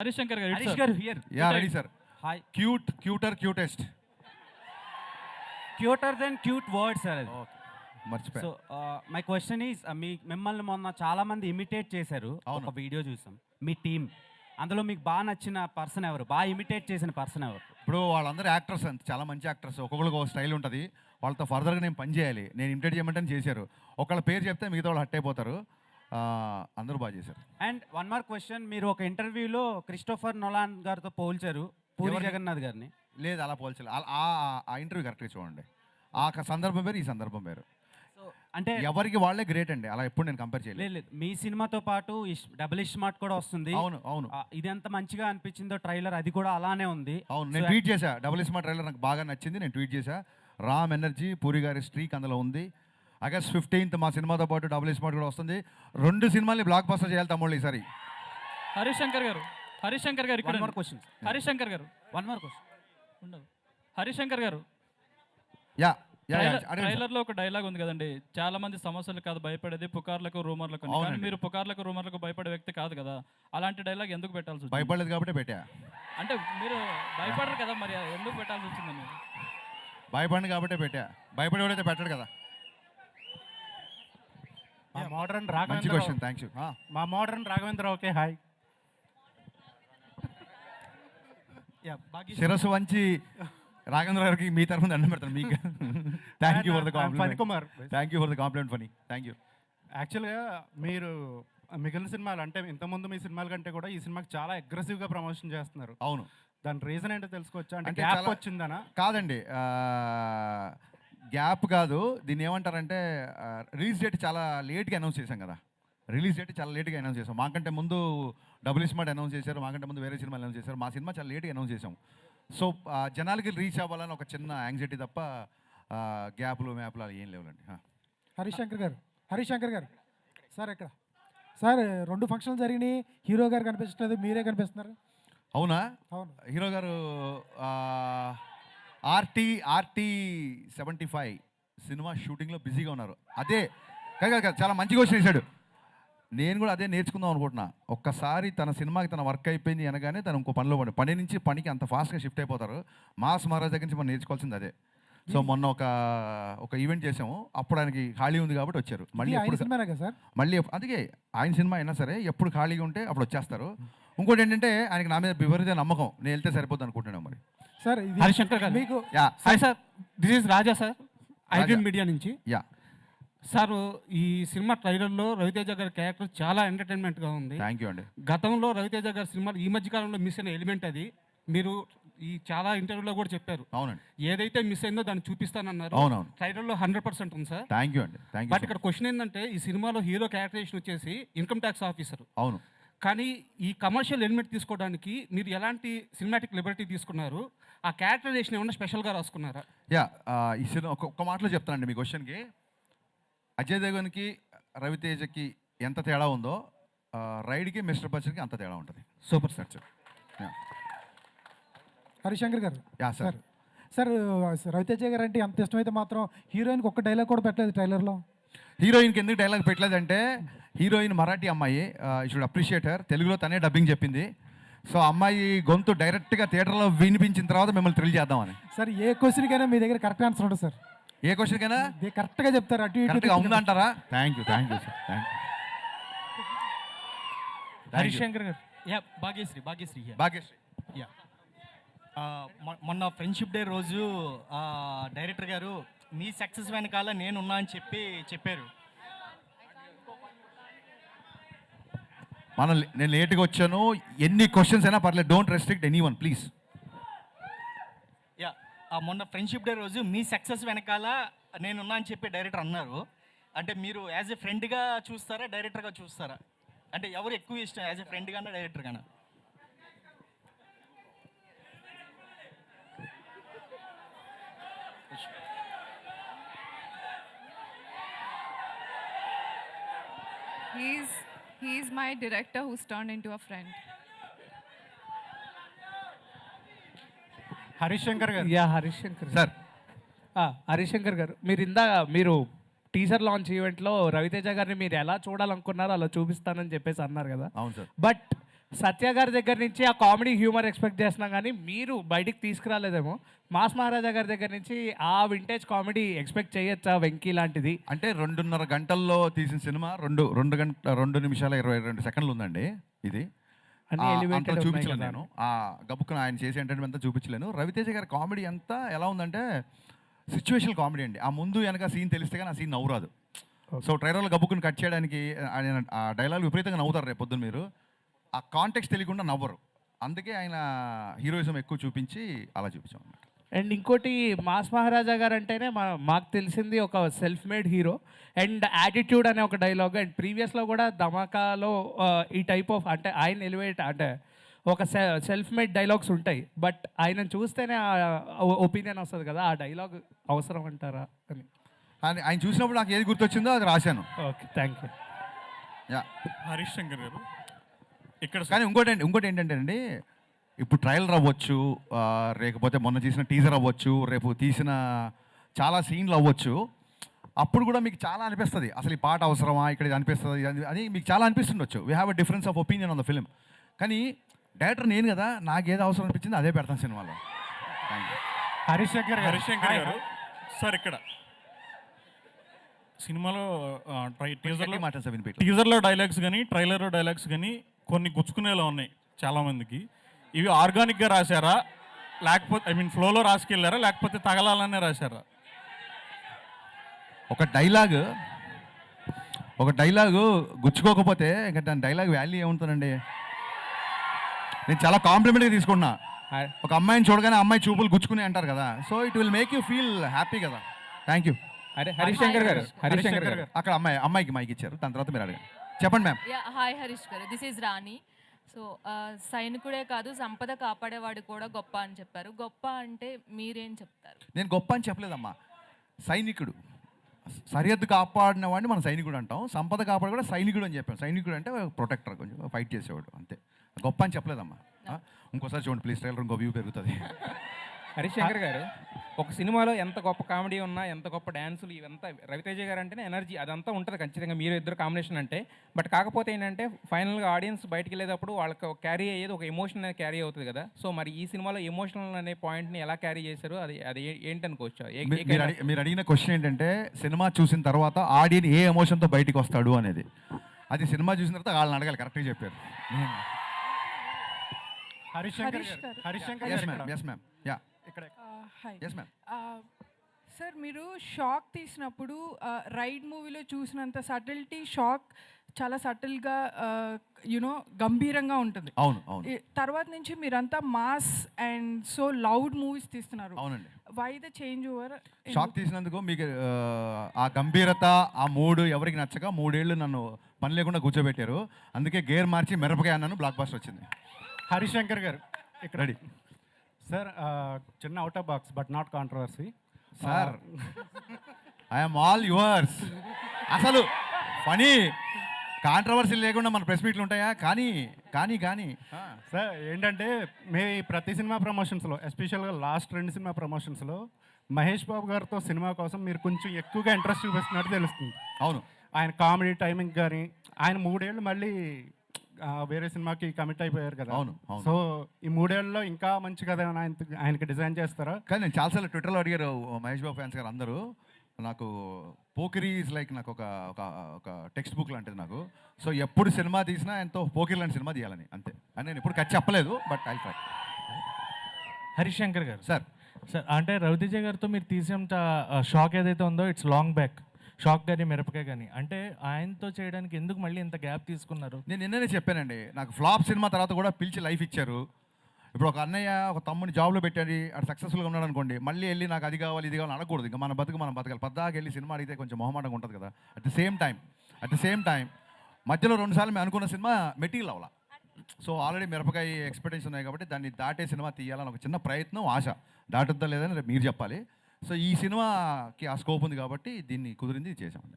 హరిశంకర్ గారు హరీష్ గారు here. Yeah ready sir. Hi. Cutest cuter than cute word sir అది. మర్చిపోయా. సో మై క్వశ్చన్ ఈజ్ మిమ్మల్ని మొన్న చాలా మంది ఇమిటేట్ చేశారు. అవును. ఒక వీడియో చూసాం మీ టీం. అందులో మీకు బాగా నచ్చిన పర్సన్ ఎవరు, బాగా ఇమిటేట్ చేసిన పర్సన్ ఎవరు? ఇప్పుడు వాళ్ళందరూ యాక్టర్స్ అంత చాలా మంచి యాక్టర్స్, ఒక్కొక్కరికి ఒక స్టైల్ ఉంటుంది. వాళ్ళతో ఫర్దర్గా నేను పని చేయాలి, నేను ఇమిటేట్ చేయమంటే చేశారు. ఒకళ్ళ పేరు చెప్తే మిగతా వాళ్ళు హట్ అయిపోతారు. అందరూ బాగా చేశారు. అండ్ వన్ మోర్ క్వశ్చన్, మీరు ఒక ఇంటర్వ్యూలో క్రిస్టోఫర్ నోలాన్ గారితో పోల్చారు పూరి ఎవరిని? జగన్నాథ్ గారిని. లేదు అలా పోల్చాలి. ఆ ఇంటర్వ్యూ కరెక్ట్గా చూడండి. ఆ సందర్భం వేరు, ఈ సందర్భం వేరు. సో అంటే ఎవరికి వాళ్ళే గ్రేట్ అండి, అలా ఎప్పుడు నేను కంపేర్ చేయలేదు. లేదు లేదు, మీ సినిమాతో పాటు డబుల్ స్మార్ట్ కూడా వస్తుంది. అవును అవును ఇది ఎంత మంచిగా అనిపించిందో ట్రైలర్, అది కూడా అలానే ఉంది. అవును. నేను ట్వీట్ చేశా, డబుల్ స్మార్ట్ ట్రైలర్ నాకు బాగా నచ్చింది. నేను ట్వీట్ చేశా. రామ్ ఎనర్జీ, పూరి గారి స్ట్రీక్ అందులో ఉంది. ఆగస్ట్ 15th మా సినిమాతో పాటు డబుల్ స్మార్ట్ కూడా వస్తుంది. 2 సినిమాల్ని బ్లాక్ బస్టర్ చేయాలి తమ్ముళ్ళు ఈసారి. హరిశంకర్ గారు ఇక్కడ వన్ మోర్ క్వశ్చన్. హరిశంకర్ గారు వన్ మోర్ క్వశ్చన్. ఉండదు. హరిశంకర్ గారు యా యా యా, అడగండి సార్. ట్రైలర్ లో ఒక డైలాగ్ ఉంది కదండి, చాలా మంది సమస్యలు కాదు భయపడేది, పుకార్లకు రూమర్లకు అని. కానీ అవునండి. మీరు పుకార్లకు రూమర్లకు భయపడే వ్యక్తి కాదు కదా, అలాంటి డైలాగ్ ఎందుకు పెట్టాల్సి వచ్చింది? భయపడలేదు కాబట్టి పెట్టా. అంటే మీరు భయపడరు కదా, మరి ఎందుకు పెట్టాల్సి వచ్చిందని? భయపడింది కాబట్టే పెట్టా. భయపడేవాడైతే పెట్టాడు కదా. మా మోడర్న్ మంచి రాఘవేంద్ర క్వశ్చన్, థ్యాంక్ యూ. మా మోడర్న్ రాఘవేంద్ర ఓకే హాయ్. శిరస్సు వంచి రాఘేంద్ర గారికి మీ తరఫున దండం పెడతాను మీకు. Thank you for the Phani compliment. Kumar. Thank you for the compliment Phani. Thank you. యాక్చువల్గా మీరు మిగిలిన సినిమాలు అంటే ఇంతకుముందు మీ సినిమాల కంటే కూడా ఈ సినిమాకి చాలా అగ్రెసివ్గా ప్రమోషన్ చేస్తున్నారు. అవును. దాని రీజన్ ఏంటో తెలుసుకోవచ్చా? అంటే అంటే గ్యాప్ చాలా- వచ్చిందనా? కాదండి, గ్యాప్ కాదు. దీన్ని ఏమంటారంటే రిలీజ్ డేట్ చాలా లేట్గా అనౌన్స్ చేశాం కదా. రిలీజ్ డేట్ చాలా లేట్గా అనౌన్స్ చేసాం. మాకంటే ముందు డబుల్ స్మార్ట్ అనౌన్స్ చేశారు, మాకంటే ముందు వేరే సినిమాలు అనౌన్స్ చేశారు. మా సినిమా చాలా లేట్గా అనౌన్స్ చేసాం. సో జనాలకి రీచ్ అవ్వాలని ఒక చిన్న యాంగ్జైటీ తప్ప గ్యాప్లు మ్యాప్లు అలా ఏం లేవులండి. హరిశంకర్ గారు సార్ ఇక్కడ సార్ 2 ఫంక్షన్లు జరిగినాయి, హీరో గారు కనిపించట్లేదు, మీరే కనిపిస్తున్నారు. అవునా? అవును. హీరో గారు ఆర్టీ 75 సినిమా షూటింగ్లో బిజీగా ఉన్నారు. అదే కాదు, చాలా మంచిగా వచ్చి చేశాడు. నేను కూడా అదే నేర్చుకుందాం అనుకుంటున్నా. ఒక్కసారి తన సినిమాకి తన వర్క్ అయిపోయింది అనగానే తను ఇంకో పనిలో పని నుంచి పనికి అంత ఫాస్ట్గా షిఫ్ట్ అయిపోతారు. మాస్ మహారాజ్ దగ్గర నుంచి మనం నేర్చుకోవాల్సింది అదే. సో మొన్న ఒక ఈవెంట్ చేసాము, అప్పుడు ఆయనకి ఖాళీ ఉంది కాబట్టి వచ్చారు. మళ్ళీ ఆయన ఎప్పుడు సినిమానే కదా సార్? మళ్ళీ అందుకే ఆయన సినిమా అయినా సరే ఎప్పుడు ఖాళీగా ఉంటే అప్పుడు వచ్చేస్తారు. ఇంకోటి ఏంటంటే ఆయనకి నా మీద విపరీత నమ్మకం, నేను వెళ్తే సరిపోతుంది అనుకుంటున్నాను. మరి సార్ ఇది హరిశంకర్ గారు మీకు yeah hi sir, this is Raja sir, iDream Raja. Media నుంచి. యా సార్ ఈ సినిమా ట్రైలర్లో రవితేజ గారి క్యారెక్టర్ చాలా ఎంటర్టైన్మెంట్గా ఉంది. థ్యాంక్ యూ అండి. గతంలో రవితేజ గారి సినిమాలు ఈ మధ్య కాలంలో మిస్ అయిన ఎలిమెంట్ అది. మీరు ఈ చాలా ఇంటర్వ్యూలో కూడా చెప్పారు, అవునండి. ఏదైతే మిస్ అయిందో దాన్ని చూపిస్తానన్నారు. అవునవును. ట్రైలర్లో 100% ఉంది సార్. థ్యాంక్ యూ అండి. Thank but you. ఇక్కడ క్వశ్చన్ ఏంటంటే, ఈ సినిమాలో హీరో క్యారెక్టరైజేషన్ వచ్చేసి ఇన్కమ్ ట్యాక్స్ ఆఫీసర్. అవును. కానీ ఈ కమర్షియల్ ఎలిమెంట్ తీసుకోవడానికి మీరు ఎలాంటి సినిమాటిక్ లిబర్టీ తీసుకున్నారు? ఆ క్యారెక్టరైజేషన్ ఏమన్నా స్పెషల్గా రాసుకున్నారా? యా ఈ సినిమా ఒక్క మాటలో చెప్తానండి మీ క్వశ్చన్కి. అజయ్ దేవగన్కి రవితేజకి ఎంత తేడా ఉందో రైడ్కి మిస్టర్ బచ్చన్కి అంత తేడా ఉంటుంది. Super sir. హరిశంకర్ గారు యా సార్. సార్ రవితేజ గారు అంటే అంత ఇష్టమైతే మాత్రం హీరోయిన్కి ఒక్క డైలాగ్ కూడా పెట్టలేదు ట్రైలర్లో. హీరోయిన్కి ఎందుకు డైలాగ్ పెట్టలేదంటే, హీరోయిన్ మరాఠీ అమ్మాయి, యూ షుడ్ అప్రిషియేట్ హర్. తెలుగులో తనే డబ్బింగ్ చెప్పింది. సో అమ్మాయి గొంతు డైరెక్ట్గా థియేటర్లో వినిపించిన తర్వాత మిమ్మల్ని థ్రిల్ చేద్దామని. సార్ ఏ క్వశ్చన్కైనా మీ దగ్గర కరెక్ట్ ఆన్సర్ ఉంటుంది సార్. ఏ క్వశ్చన్కైనా కరెక్ట్గా చెప్తారు, అటు ఇటు కరెక్ట్గా ఉందంటారా? Thank you sir. Thank you. Harishankar గారు. యా భాగ్యశ్రీ భాగ్యశ్రీ. యా మొన్న ఫ్రెండ్షిప్ డే రోజు డైరెక్టర్ గారు మీ సక్సెస్ వెనకాల నేనున్నా అని చెప్పారు. నేను లేట్గా వచ్చాను, ఎన్ని క్వశ్చన్స్ అయినా పర్లేదు, don't restrict any one please. Yeah మొన్న ఫ్రెండ్షిప్ డే రోజు మీ సక్సెస్ వెనకాల నేనున్నా అని చెప్పి డైరెక్టర్ అన్నారు. అంటే మీరు యాజ్ ఎ ఫ్రెండ్గా చూస్తారా, డైరెక్టర్గా చూస్తారా? అంటే ఎవరు ఎక్కువ ఇష్టం, as a friend Gaana director Gaana? He's my director who's turned into a friend. Harishankar గారు. Yeah Harishankar sir. హరిశంకర్ గారు, మీరు టీజర్ లాంచ్ ఈవెంట్లో రవితేజ గారిని మీరు ఎలా చూడాలనుకున్నారో అలా చూపిస్తానని చెప్పేసి అన్నారు కదా. అవును సార్. బట్ సత్య గారి దగ్గర నుంచి ఆ కామెడీ హ్యూమర్ ఎక్స్పెక్ట్ చేస్తున్నాం కానీ మీరు బయటికి తీసుకురాలేదేమో. మాస్ మహారాజా గారి దగ్గర నుంచి ఆ వింటేజ్ కామెడీ ఎక్స్పెక్ట్ చేయొచ్చా వెంకీ లాంటిది? అంటే 2.5 గంటల్లో తీసిన సినిమా 2 నిమిషాల 22 సెకండ్లు ఉందండి ఇది. అన్ని elevated అంతా ఉన్నాయి చూపించలేను కదా. నేను. ఆ గబుక్కున ఆయన చేసే ఎంటర్టైన్మెంట్ అంతా చూపించలేను. రవితేజ గారి కామెడీ అంతా ఎలా ఉందంటే సిచ్యువేషనల్ కామెడీ అండి. ఆ ముందు వెనక సీన్ తెలిస్తే కానీ ఆ సీన్ నవ్వురాదు. సో ట్రైలర్లో గబుక్కుని కట్ చేయడానికి ఆయన ఆ డైలాగ్ విపరీతంగా నవ్వుతారు రేపు పొద్దున్న మీరు. ఆ కాంటెక్స్ట్ తెలియకుండా నవ్వరు. అందుకే ఆయన హీరోయిజం ఎక్కువ చూపించి అలా చూపించాం అన్నమాట. అండ్ ఇంకోటి మాస్ మహారాజా గారు అంటేనే మాకు తెలిసింది ఒక self made hero and attitude అనే ఒక డైలాగ్. అండ్ ప్రీవియస్లో కూడా ధమాకాలో ఈ టైప్ ఆఫ్ అంటే ఆయన ఎలివేట్ అంటే ఒక సెల్ఫ్ మేడ్ డైలాగ్స్ ఉంటాయి. బట్ ఆయన చూస్తేనే ఒపీనియన్ వస్తుంది కదా, ఆ డైలాగ్ అవసరం అంటారా అని. ఆయన చూసినప్పుడు నాకు ఏది గుర్తొచ్చిందో అది రాశాను. Okay, thank you. Yeah. Harish Shankar గారు ఇక్కడ కానీ ఇంకోటి ఏంటంటే అండి, ఇప్పుడు ట్రయల్ అవ్వచ్చు, లేకపోతే మొన్న తీసిన టీజర్ అవ్వచ్చు, రేపు తీసిన చాలా సీన్లు అవ్వచ్చు. అప్పుడు కూడా మీకు చాలా అనిపిస్తుంది అసలు ఈ పాట అవసరమా, ఇక్కడ ఇది అనిపిస్తుంది అని మీకు చాలా అనిపిస్తుండొచ్చు. We have a difference of opinion on the film. కానీ డైరెక్టర్ నేను కదా, నాకు ఏది అవసరం అనిపించింది అదే పెడతాను సినిమాలో. Thank you. హరీష్ శంకర్ హరీష్ శంకర్ గారు సార్ ఇక్కడ సినిమాలో టీజర్లో డైలాగ్స్ కానీ ట్రైలర్లో డైలాగ్స్ కానీ కొన్ని గుచ్చుకునేలా ఉన్నాయి చాలామందికి. ఇవి ఆర్గానిక్గా రాశారా, లేకపోతే ఫ్లోలో రాసుకెళ్ళారా, లేకపోతే తగలాలనే రాశారా? ఒక డైలాగు గుచ్చుకోకపోతే ఇంకా దాని డైలాగ్ వాల్యూ ఏముంటుందండి? నేను చాలా కాంప్లిమెంట్గా తీసుకున్నా. ఒక అమ్మాయిని చూడగానే అమ్మాయి చూపులు గుచ్చుకుని అంటారు కదా, so it will make you feel happy కదా. Thank you. అరే హరీష్ శంకర్ గారు, హరీష్ శంకర్ గారు అక్కడ అమ్మాయికి మైక్ ఇచ్చారు, దాని తర్వాత మీరు అడగండి. చెప్పండి మ్యామ్. హాయ్ హరీష్ గారు, దిస్ ఈజ్ రాణి. సో సైనికుడే కాదు సంపద కాపాడేవాడు కూడా గొప్ప అని చెప్పారు. గొప్ప అంటే మీరేం చెప్తారు? నేను గొప్ప అని చెప్పలేదమ్మా. సైనికుడు, సరిహద్దు కాపాడిన వాడిని మనం సైనికుడు అంటాం. సంపద కాపాడు కూడా సైనికుడు అని చెప్పాం. సైనికుడు అంటే ప్రొటెక్టర్, కొంచెం ఫైట్ చేసేవాడు, అంతే. గొప్ప అని చెప్పలేదమ్మా. ఇంకోసారి చూడండి ప్లీజ్, ట్రైలర్ ఇంకో వ్యూ పెరుగుతుంది. హరీష్ శంకర్ గారు, ఒక సినిమాలో ఎంత గొప్ప కామెడీ ఉన్నా, ఎంత గొప్ప డ్యాన్సులు, ఇవంతా రవితేజ గారు అంటేనే ఎనర్జీ అదంతా ఉంటుంది ఖచ్చితంగా, మీరు ఇద్దరు కాంబినేషన్ అంటే. బట్ కాకపోతే ఏంటంటే ఫైనల్గా ఆడియన్స్ బయటికి వెళ్ళేటప్పుడు వాళ్ళకి క్యారీ అయ్యేది ఒక ఎమోషన్ అనేది క్యారీ అవుతుంది కదా. సో మరి ఈ సినిమాలో ఎమోషనల్ అనే పాయింట్ని ఎలా క్యారీ చేశారు, అది ఏంటనుకోవచ్చు? మీరు అడిగిన క్వశ్చన్ ఏంటంటే సినిమా చూసిన తర్వాత ఆడియన్ ఏ ఎమోషన్తో బయటికి వస్తాడు అనేది. అది సినిమా చూసిన తర్వాత వాళ్ళని అడగాలి. కరెక్ట్గా చెప్పారు. హరీష్ శంకర్ గారు, హరీష్ శంకర్ Yes, గారు ma'am. Yes, ma'am. Yeah. ఇక్కడ హాయ్ Yes, ma'am. సార్, మీరు షాక్ తీసినప్పుడు రైడ్ మూవీలో చూసినంత సటిల్టీ షాక్ చాలా సటిల్గా యునో గంభీరంగా ఉంటుంది. అవును, అవును. తర్వాత నుంచి మీరంతా mass and so loud movies తీస్తున్నారు. అవునండి. Why the change over? Shock తీసినందుకు మీకు ఆ గంభీరత, ఆ మూడు ఎవరికి నచ్చక 3 ఏళ్ళు నన్ను పని లేకుండా కూర్చోబెట్టారు. అందుకే గేర్ మార్చి మిరపకాయ అన్నాను, బ్లాక్ బస్టర్ వచ్చింది. హరీష్ శంకర్ గారు ఇక్కడ రెడీ సార్. చిన్న out of box but not controversy sir. I'm all yours. అసలు ఫనీ కాంట్రవర్సీ లేకుండా మన ప్రెస్ మీట్లు ఉంటాయా? కానీ సార్ ఏంటంటే మీ ప్రతి సినిమా ప్రమోషన్స్లో, ఎస్పెషల్గా లాస్ట్ 2 సినిమా ప్రమోషన్స్లో మహేష్ బాబు గారితో సినిమా కోసం మీరు కొంచెం ఎక్కువగా ఇంట్రెస్ట్ చూపిస్తున్నట్టు తెలుస్తుంది. అవును. ఆయన కామెడీ టైమింగ్ కానీ, ఆయన 3 ఏళ్ళు మళ్ళీ వేరే సినిమాకి కమిట్ అయిపోయారు కదా. అవును. సో ఈ 3 ఏళ్ళలో ఇంకా మంచి కథ ఆయనకి డిజైన్ చేస్తారా? కానీ నేను చాలాసార్లు ట్విట్టర్లో అడిగారు మహేష్ బాబు ఫ్యాన్స్ గారు అందరూ. నాకు పోకిరీ ఈజ్ లైక్ నాకు ఒక టెక్స్ట్ బుక్ లాంటిది నాకు. సో ఎప్పుడు సినిమా తీసినా ఎంతో పోకిరీ లాంటి సినిమా తీయాలని, అంతే. అని నేను ఎప్పుడు ఖర్చు చెప్పలేదు, but I try. Harish Shankar గారు సార్, అంటే రవితేజ గారితో మీరు తీసేంత షాక్ ఏదైతే ఉందో ఇట్స్ లాంగ్ బ్యాక్. షాక్ కానీ మిరపకాయ కానీ అంటే ఆయనతో చేయడానికి ఎందుకు మళ్ళీ ఇంత గ్యాప్ తీసుకున్నారు? నేను నిన్ననే చెప్పానండి, నాకు ఫ్లాప్ సినిమా తర్వాత కూడా పిలిచి లైఫ్ ఇచ్చారు. ఇప్పుడు ఒక అన్నయ్య ఒక తమ్ముని జాబ్లో పెట్టాడు, అటు సక్సెస్ఫుల్గా ఉన్నాడు అనుకోండి, మళ్ళీ వెళ్ళి నాకు అది కావాలి ఇది కావాలి అనకూడదు. ఇంకా మన బతకాలి. పద్దాకి వెళ్ళి సినిమా అడిగితే కొంచెం మొహమాటంగా ఉంటుంది కదా. అట్ ద సేమ్ టైం మధ్యలో 2 సార్లు మేము అనుకున్న సినిమా మెటీరియల్ అవ్వాల. సో ఆల్రెడీ మిరపకాయ ఎక్స్పెక్టేషన్ ఉన్నాయి కాబట్టి దాన్ని దాటే సినిమా తీయాలని ఒక చిన్న ప్రయత్నం, ఆశ. దాటుద్దా లేదని మీరు చెప్పాలి. సో ఈ సినిమాకి ఆ స్కోప్ ఉంది కాబట్టి దీన్ని కుదిరింది చేసామండి.